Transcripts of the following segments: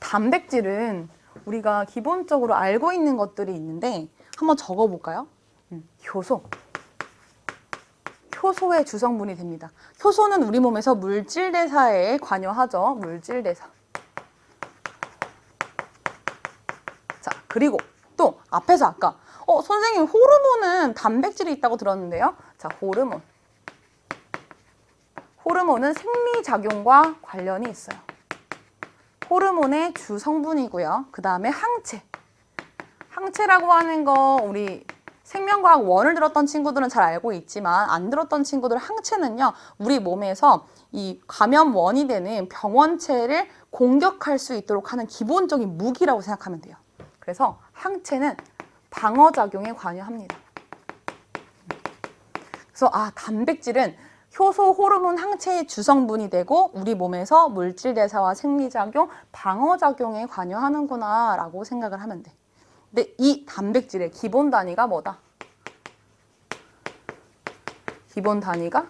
단백질은 우리가 기본적으로 알고 있는 것들이 있는데 한번 적어볼까요? 효소. 효소의 주성분이 됩니다. 효소는 우리 몸에서 물질 대사에 관여하죠. 물질 대사. 자, 그리고 또 앞에서 아까 선생님 호르몬은 단백질이 있다고 들었는데요. 자, 호르몬. 호르몬은 생리작용과 관련이 있어요. 호르몬의 주성분이고요. 그 다음에 항체. 항체라고 하는 거 우리 생명과학 1을 들었던 친구들은 잘 알고 있지만 안 들었던 친구들 항체는요. 우리 몸에서 이 감염원이 되는 병원체를 공격할 수 있도록 하는 기본적인 무기라고 생각하면 돼요. 그래서 항체는 방어작용에 관여합니다. 그래서 단백질은 효소, 호르몬, 항체의 주성분이 되고 우리 몸에서 물질 대사와 생리작용, 방어작용에 관여하는구나 라고 생각을 하면 돼. 근데 이 단백질의 기본 단위가 뭐다? 기본 단위가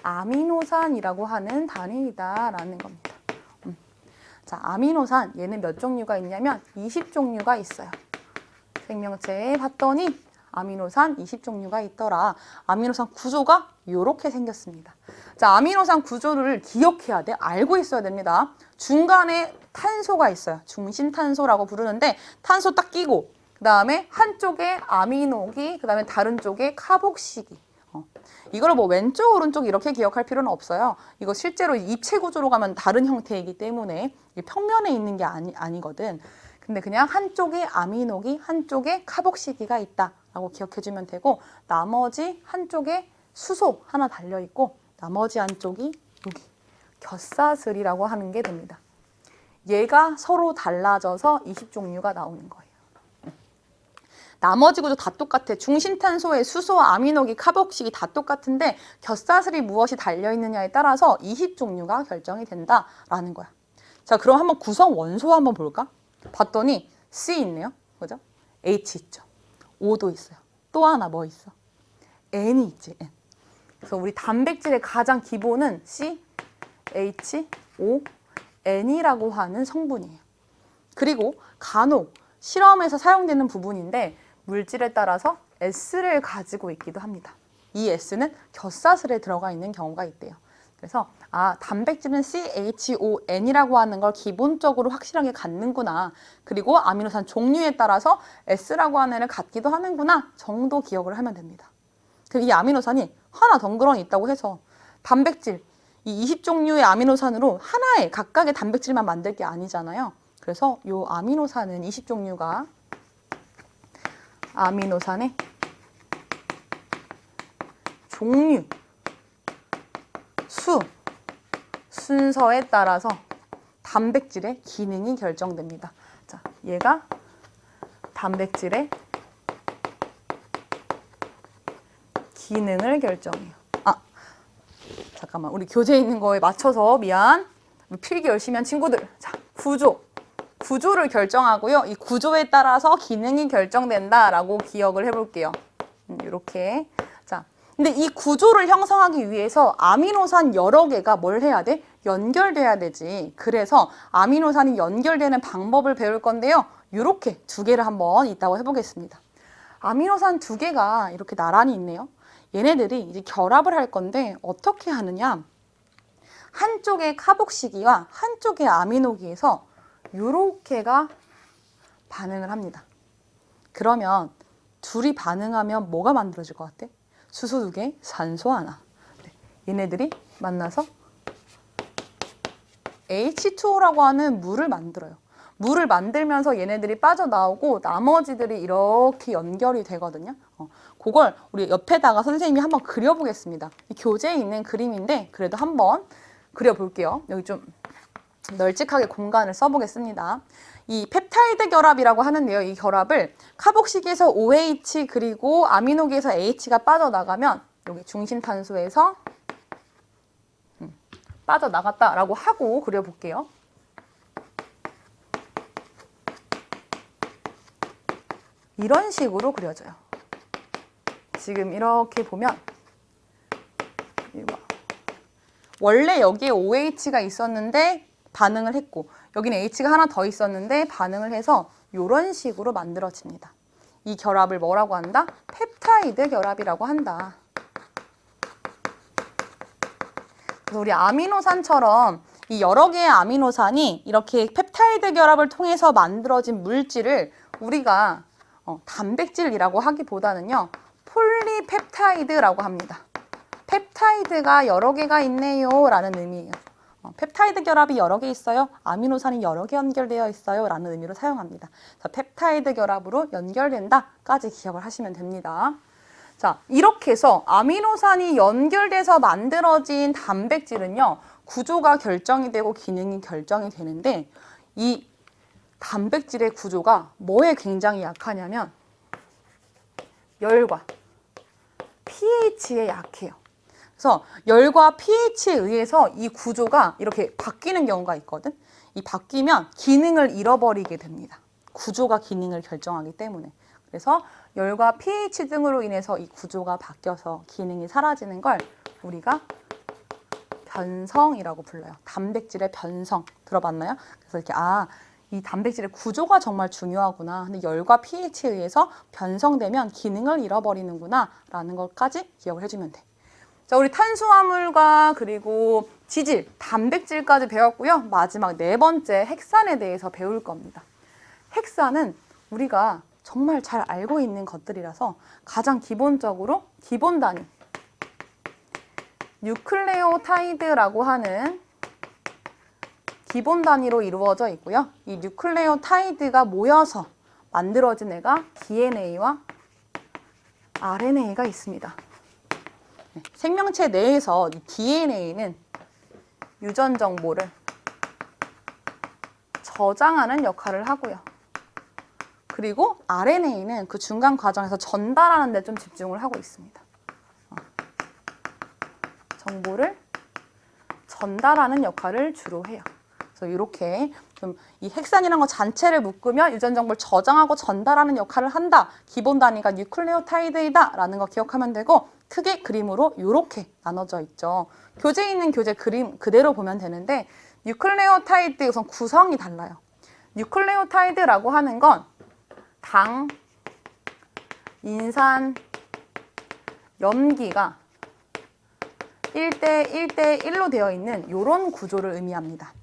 아미노산이라고 하는 단위이다 라는 겁니다. 자, 아미노산 얘는 몇 종류가 있냐면 20종류가 있어요. 생명체에 봤더니 아미노산 20종류가 있더라. 아미노산 구조가 이렇게 생겼습니다. 자, 아미노산 구조를 기억해야 돼. 알고 있어야 됩니다. 중간에 탄소가 있어요. 중심탄소라고 부르는데 탄소 딱 끼고 그 다음에 한쪽에 아미노기, 그 다음에 다른 쪽에 카복시기. 이걸 뭐 왼쪽, 오른쪽 이렇게 기억할 필요는 없어요. 이거 실제로 입체 구조로 가면 다른 형태이기 때문에 평면에 있는 게 아니거든. 근데 그냥 한쪽에 아미노기, 한쪽에 카복시기가 있다라고 기억해주면 되고 나머지 한쪽에 수소 하나 달려있고 나머지 한쪽이 여기 곁사슬이라고 하는 게 됩니다. 얘가 서로 달라져서 20종류가 나오는 거예요. 나머지 구조 다 똑같아. 중심탄소에 수소, 아미노기, 카복식이 다 똑같은데 곁사슬이 무엇이 달려있느냐에 따라서 20종류가 결정이 된다라는 거야. 자, 그럼 한번 구성 원소 한번 볼까? 봤더니 C 있네요. 그죠? H 있죠. O도 있어요. 또 하나 뭐 있어? N이 있지. N. 그래서 우리 단백질의 가장 기본은 C, H, O, N이라고 하는 성분이에요. 그리고 간혹 실험에서 사용되는 부분인데 물질에 따라서 S를 가지고 있기도 합니다. 이 S는 곁사슬에 들어가 있는 경우가 있대요. 그래서 단백질은 CHON이라고 하는 걸 기본적으로 확실하게 갖는구나. 그리고 아미노산 종류에 따라서 S라고 하는 애를 갖기도 하는구나 정도 기억을 하면 됩니다. 이 아미노산이 하나 덩그러니 있다고 해서 단백질, 이 20종류의 아미노산으로 하나의 각각의 단백질만 만들 게 아니잖아요. 그래서 이 아미노산은 20종류가 아미노산의 종류, 수, 순서에 따라서 단백질의 기능이 결정됩니다. 자, 얘가 단백질의 기능을 결정해요. 잠깐만. 우리 교재에 있는 거에 맞춰서 미안. 우리 필기 열심히 한 친구들. 자, 구조를 결정하고요. 이 구조에 따라서 기능이 결정된다라고 기억을 해볼게요. 이렇게. 자, 근데 이 구조를 형성하기 위해서 아미노산 여러 개가 뭘 해야 돼? 연결돼야 되지. 그래서 아미노산이 연결되는 방법을 배울 건데요. 이렇게 2개를 한번 이따가 해보겠습니다. 아미노산 2개가 이렇게 나란히 있네요. 얘네들이 이제 결합을 할 건데 어떻게 하느냐? 한쪽에 카복시기와 한쪽에 아미노기에서 요렇게가 반응을 합니다. 그러면 둘이 반응하면 뭐가 만들어질 것 같아? 수소 2개, 산소 하나. 얘네들이 만나서 H2O라고 하는 물을 만들어요. 물을 만들면서 얘네들이 빠져나오고 나머지들이 이렇게 연결이 되거든요. 그걸 우리 옆에다가 선생님이 한번 그려보겠습니다. 이 교재에 있는 그림인데 그래도 한번 그려볼게요. 여기 좀 널찍하게 공간을 써보겠습니다. 이 펩타이드 결합이라고 하는데요. 이 결합을 카복식에서 OH 그리고 아미노기에서 H가 빠져나가면 여기 중심탄소에서 빠져나갔다라고 하고 그려볼게요. 이런 식으로 그려져요. 지금 이렇게 보면 원래 여기에 OH가 있었는데 반응을 했고 여기는 H가 하나 더 있었는데 반응을 해서 이런 식으로 만들어집니다. 이 결합을 뭐라고 한다? 펩타이드 결합이라고 한다. 그래서 우리 아미노산처럼 이 여러 개의 아미노산이 이렇게 펩타이드 결합을 통해서 만들어진 물질을 우리가 단백질이라고 하기보다는요, 폴리펩타이드라고 합니다. 펩타이드가 여러 개가 있네요 라는 의미예요. 펩타이드 결합이 여러 개 있어요. 아미노산이 여러 개 연결되어 있어요 라는 의미로 사용합니다. 자, 펩타이드 결합으로 연결된다까지 기억을 하시면 됩니다. 자, 이렇게 해서 아미노산이 연결돼서 만들어진 단백질은요, 구조가 결정이 되고 기능이 결정이 되는데 이 단백질의 구조가 뭐에 굉장히 약하냐면 열과 pH에 약해요. 그래서 열과 pH에 의해서 이 구조가 이렇게 바뀌는 경우가 있거든. 이 바뀌면 기능을 잃어버리게 됩니다. 구조가 기능을 결정하기 때문에. 그래서 열과 pH 등으로 인해서 이 구조가 바뀌어서 기능이 사라지는 걸 우리가 변성이라고 불러요. 단백질의 변성. 들어봤나요? 그래서 이렇게 이 단백질의 구조가 정말 중요하구나. 근데 열과 pH에 의해서 변성되면 기능을 잃어버리는구나 라는 것까지 기억을 해주면 돼. 자, 우리 탄수화물과 그리고 지질, 단백질까지 배웠고요. 마지막 네 번째 핵산에 대해서 배울 겁니다. 핵산은 우리가 정말 잘 알고 있는 것들이라서 가장 기본적으로 기본 단위 뉴클레오타이드라고 하는 기본 단위로 이루어져 있고요. 이 뉴클레오타이드가 모여서 만들어진 애가 DNA와 RNA가 있습니다. 생명체 내에서 이 DNA는 유전 정보를 저장하는 역할을 하고요. 그리고 RNA는 그 중간 과정에서 전달하는 데 좀 집중을 하고 있습니다. 정보를 전달하는 역할을 주로 해요. 그래서 이렇게 좀 이 핵산이라는 거 전체를 묶으면 유전 정보를 저장하고 전달하는 역할을 한다. 기본 단위가 뉴클레오타이드이다 라는 거 기억하면 되고 크게 그림으로 이렇게 나눠져 있죠. 교재에 있는 교재 그림 그대로 보면 되는데 뉴클레오타이드 우선 구성이 달라요. 뉴클레오타이드라고 하는 건 당, 인산, 염기가 1대 1대 1로 되어 있는 이런 구조를 의미합니다.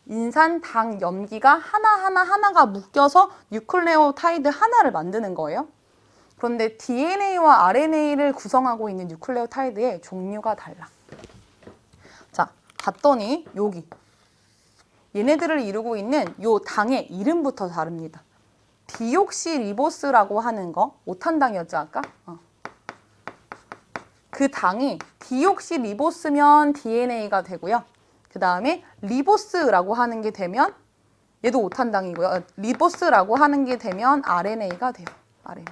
인산, 당, 염기가 하나가 묶여서 뉴클레오타이드 하나를 만드는 거예요. 그런데 DNA와 RNA를 구성하고 있는 뉴클레오타이드의 종류가 달라. 자, 봤더니 여기 얘네들을 이루고 있는 요 당의 이름부터 다릅니다. 디옥시리보스라고 하는 거, 오탄당이었죠 아까? 그 당이 디옥시리보스면 DNA가 되고요. 그 다음에 리보스라고 하는 게 되면 얘도 오탄당이고요. 리보스라고 하는 게 되면 RNA가 돼요. RNA.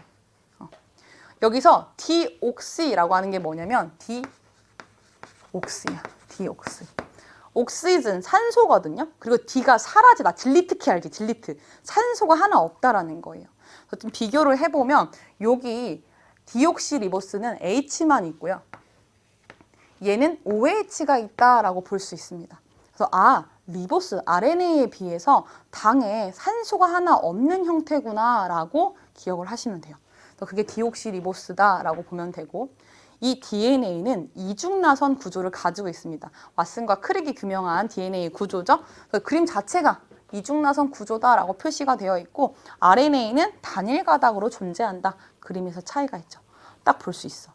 여기서 디옥시라고 하는 게 뭐냐면 디옥시야. 디옥시. 옥시즌 산소거든요. 그리고 D가 사라지다. 딜리트키 알지? 딜리트. 산소가 하나 없다라는 거예요. 그래서 좀 비교를 해보면 여기 디옥시리보스는 H만 있고요. 얘는 OH가 있다라고 볼 수 있습니다. 그래서 리보스, RNA에 비해서 당에 산소가 하나 없는 형태구나라고 기억을 하시면 돼요. 그래서 그게 디옥시리보스다라고 보면 되고 이 DNA는 이중나선 구조를 가지고 있습니다. 왓슨과 크릭이 규명한 DNA 구조죠. 그림 자체가 이중나선 구조다라고 표시가 되어 있고 RNA는 단일 가닥으로 존재한다. 그림에서 차이가 있죠. 딱 볼 수 있어.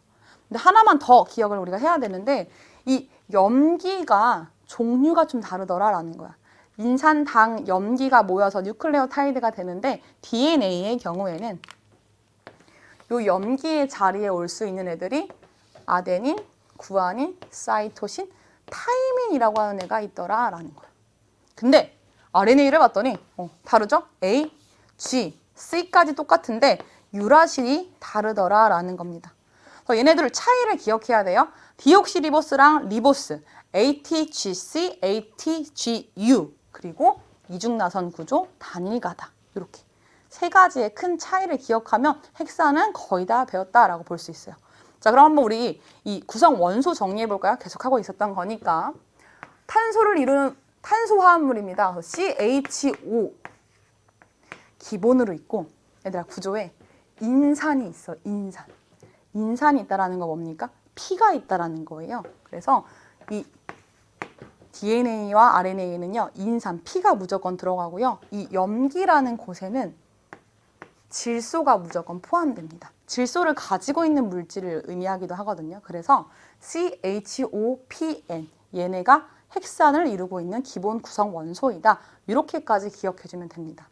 근데 하나만 더 기억을 우리가 해야 되는데 이 염기가 종류가 좀 다르더라라는 거야. 인산, 당, 염기가 모여서 뉴클레오타이드가 되는데 DNA의 경우에는 요 염기의 자리에 올 수 있는 애들이 아데닌, 구아닌, 사이토신, 타이민이라고 하는 애가 있더라라는 거야. 근데 RNA를 봤더니 다르죠? A, G, C까지 똑같은데 유라실이 다르더라라는 겁니다. 그래서 얘네들 차이를 기억해야 돼요. 디옥시리보스랑 리보스, ATGC, ATGU 그리고 이중나선 구조, 단일가닥 이렇게 세 가지의 큰 차이를 기억하면 핵산은 거의 다 배웠다라고 볼 수 있어요. 자, 그럼 한번 우리 이 구성 원소 정리해 볼까요? 계속하고 있었던 거니까. 탄소를 이루는 탄소화합물입니다. CHO 기본으로 있고 얘들아 구조에 인산이 있어. 인산이 있다라는 거 뭡니까? 피가 있다라는 거예요. 그래서 이 DNA와 RNA에는요. 인산, 피가 무조건 들어가고요. 이 염기라는 곳에는 질소가 무조건 포함됩니다. 질소를 가지고 있는 물질을 의미하기도 하거든요. 그래서 CHOPN 얘네가 핵산을 이루고 있는 기본 구성 원소이다. 이렇게까지 기억해주면 됩니다.